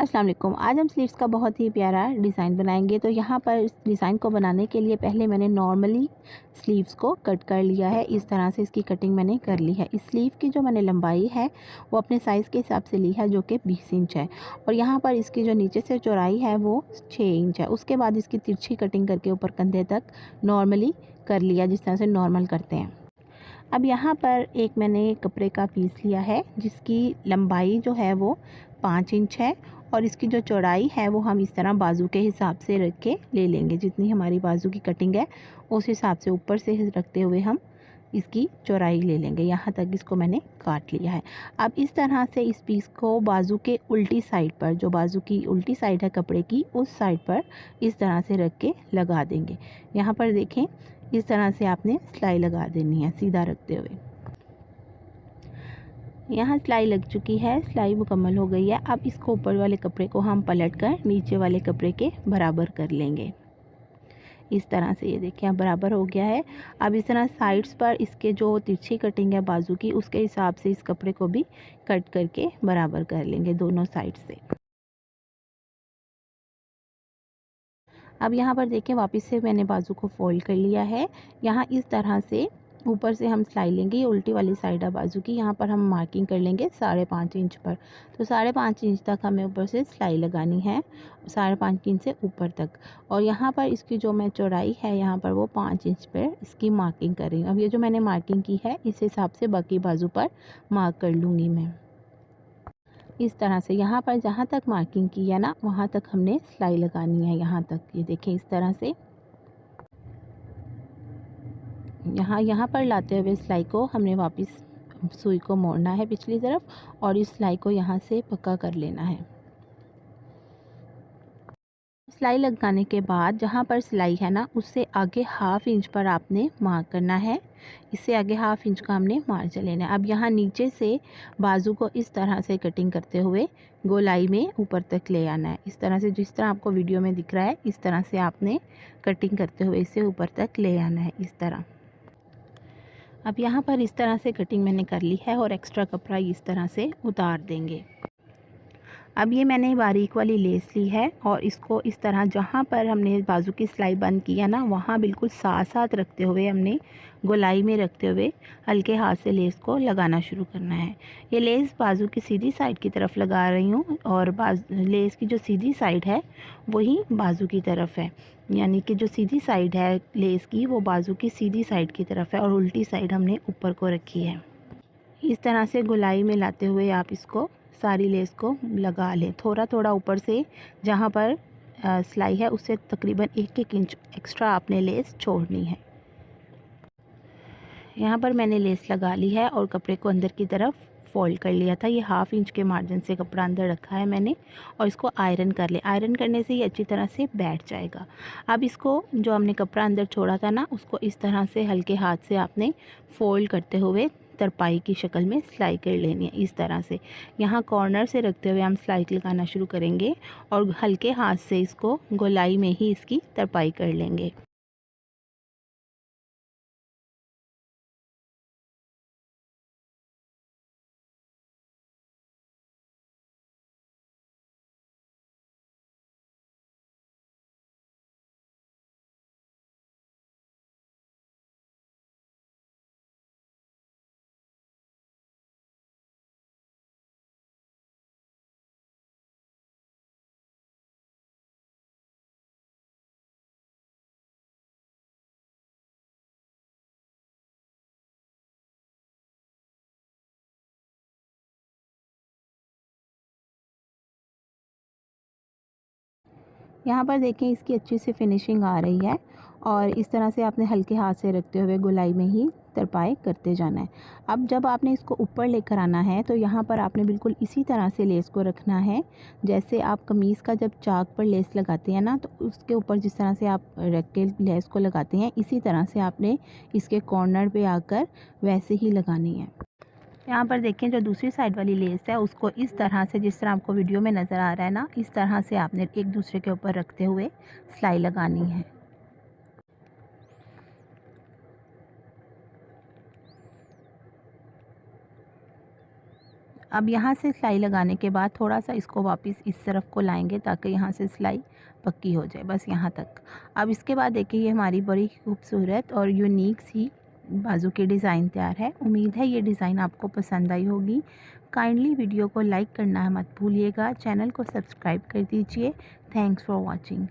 अस्सलाम वालेकुम। आज हम स्लीव्स का बहुत ही प्यारा डिज़ाइन बनाएंगे। तो यहाँ पर इस डिज़ाइन को बनाने के लिए पहले मैंने नॉर्मली स्लीव्स को कट कर लिया है। इस तरह से इसकी कटिंग मैंने कर ली है। इस स्लीव की जो मैंने लंबाई है वो अपने साइज़ के हिसाब से ली है, जो कि 20 इंच है। और यहाँ पर इसकी जो नीचे से चौड़ाई है वो 6 इंच है। उसके बाद इसकी तिरछी कटिंग करके ऊपर कंधे तक नॉर्मली कर लिया, जिस तरह से नॉर्मल करते हैं। अब यहाँ पर एक मैंने कपड़े का पीस लिया है जिसकी लंबाई जो है वो 5 इंच है, और इसकी जो चौड़ाई है वो हम इस तरह बाजू के हिसाब से रख के ले लेंगे। जितनी हमारी बाजू की कटिंग है उस हिसाब से ऊपर से रखते हुए हम इसकी चौड़ाई ले लेंगे। यहाँ तक इसको मैंने काट लिया है। अब इस तरह से इस पीस को बाजू के उल्टी साइड पर, जो बाजू की उल्टी साइड है कपड़े की, उस साइड पर इस तरह से रख के लगा देंगे। यहाँ पर देखें, इस तरह से आपने सिलाई लगा देनी है सीधा रखते हुए। यहाँ सिलाई लग चुकी है, सिलाई मुकम्मल हो गई है। अब इसको ऊपर वाले कपड़े को हम पलट कर नीचे वाले कपड़े के बराबर कर लेंगे। इस तरह से ये देखिए अब बराबर हो गया है। अब इस तरह साइड्स पर इसके जो तिरछी कटिंग है बाजू की, उसके हिसाब से इस कपड़े को भी कट करके बराबर कर लेंगे दोनों साइड से। अब यहाँ पर देखें, वापस से मैंने बाजू को फोल्ड कर लिया है। यहाँ इस तरह से ऊपर से हम सिलाई लेंगे। ये उल्टी वाली साइड है बाजू की। यहाँ पर हम मार्किंग कर लेंगे 5.5 इंच पर। तो 5.5 इंच तक हमें ऊपर से सिलाई लगानी है, 5.5 इंच से ऊपर तक। और यहाँ पर इसकी जो मैं चौड़ाई है यहाँ पर वो 5 इंच पर इसकी मार्किंग कर रही हूँ। अब ये जो मैंने मार्किंग की है इस हिसाब से बाकी बाजू पर मार्क कर लूँगी मैं। इस तरह से यहाँ पर जहाँ तक मार्किंग की है ना, वहाँ तक हमने सिलाई लगानी है। यहाँ तक ये देखें, इस तरह से यहाँ पर लाते हुए सिलाई को हमने वापस सुई को मोड़ना है पिछली तरफ, और इस सिलाई को यहाँ से पक्का कर लेना है। सिलाई लगाने के बाद जहाँ पर सिलाई है ना, उससे आगे 1/2 इंच पर आपने मार्क करना है। इससे आगे 1/2 इंच का हमने मार्जिन लेना है। अब यहाँ नीचे से बाजू को इस तरह से कटिंग करते हुए गोलाई में ऊपर तक ले आना है। इस तरह से, जिस तरह आपको वीडियो में दिख रहा है, इस तरह से आपने कटिंग करते हुए इसे ऊपर तक ले आना है, इस तरह। अब यहाँ पर इस तरह से कटिंग मैंने कर ली है और एक्स्ट्रा कपड़ा इस तरह से उतार देंगे। अब ये मैंने बारीक वाली लेस ली है और इसको इस तरह, जहाँ पर हमने बाजू की सिलाई बंद की है ना, वहाँ बिल्कुल साथ साथ रखते हुए हमने गोलाई में रखते हुए हल्के हाथ से लेस को लगाना शुरू करना है। ये लेस बाजू की सीधी साइड की तरफ लगा रही हूँ, और लेस की जो सीधी साइड है वही बाजू की तरफ है। यानी कि जो सीधी साइड है लेस की वो बाजू की सीधी साइड की तरफ है, और उल्टी साइड हमने ऊपर को रखी है। इस तरह से गोलाई में लाते हुए आप इसको सारी लेस को लगा लें। थोड़ा थोड़ा ऊपर से जहाँ पर सिलाई है उससे तकरीबन 1-1 इंच एक्स्ट्रा आपने लेस छोड़नी है। यहाँ पर मैंने लेस लगा ली है और कपड़े को अंदर की तरफ फोल्ड कर लिया था। ये 1/2 इंच के मार्जिन से कपड़ा अंदर रखा है मैंने, और इसको आयरन कर ले। आयरन करने से ये अच्छी तरह से बैठ जाएगा। अब इसको, जो हमने कपड़ा अंदर छोड़ा था ना, उसको इस तरह से हल्के हाथ से आपने फोल्ड करते हुए तरपाई की शक्ल में सिलाई कर लेनी है। इस तरह से यहाँ कॉर्नर से रखते हुए हम सिलाई लगाना शुरू करेंगे, और हल्के हाथ से इसको गोलाई में ही इसकी तरपाई कर लेंगे। यहाँ पर देखें, इसकी अच्छी सी फिनिशिंग आ रही है, और इस तरह से आपने हल्के हाथ से रखते हुए गोलाई में ही तरपाई करते जाना है। अब जब आपने इसको ऊपर लेकर आना है तो यहाँ पर आपने बिल्कुल इसी तरह से लेस को रखना है। जैसे आप कमीज़ का जब चाक पर लेस लगाते हैं ना, तो उसके ऊपर जिस तरह से आप रख के लेस को लगाते हैं, इसी तरह से आपने इसके कॉर्नर पे आकर वैसे ही लगानी है। यहाँ पर देखें, जो दूसरी साइड वाली लेस है उसको इस तरह से, जिस तरह आपको वीडियो में नज़र आ रहा है ना, इस तरह से आपने एक दूसरे के ऊपर रखते हुए सिलाई लगानी है। अब यहाँ से सिलाई लगाने के बाद थोड़ा सा इसको वापस इस तरफ को लाएंगे ताकि यहाँ से सिलाई पक्की हो जाए, बस यहाँ तक। अब इसके बाद देखिए ये हमारी बड़ी खूबसूरत और यूनिक सी बाजू की डिज़ाइन तैयार है। उम्मीद है ये डिज़ाइन आपको पसंद आई होगी। काइंडली वीडियो को लाइक करना मत भूलिएगा, चैनल को सब्सक्राइब कर दीजिए। Thanks for watching.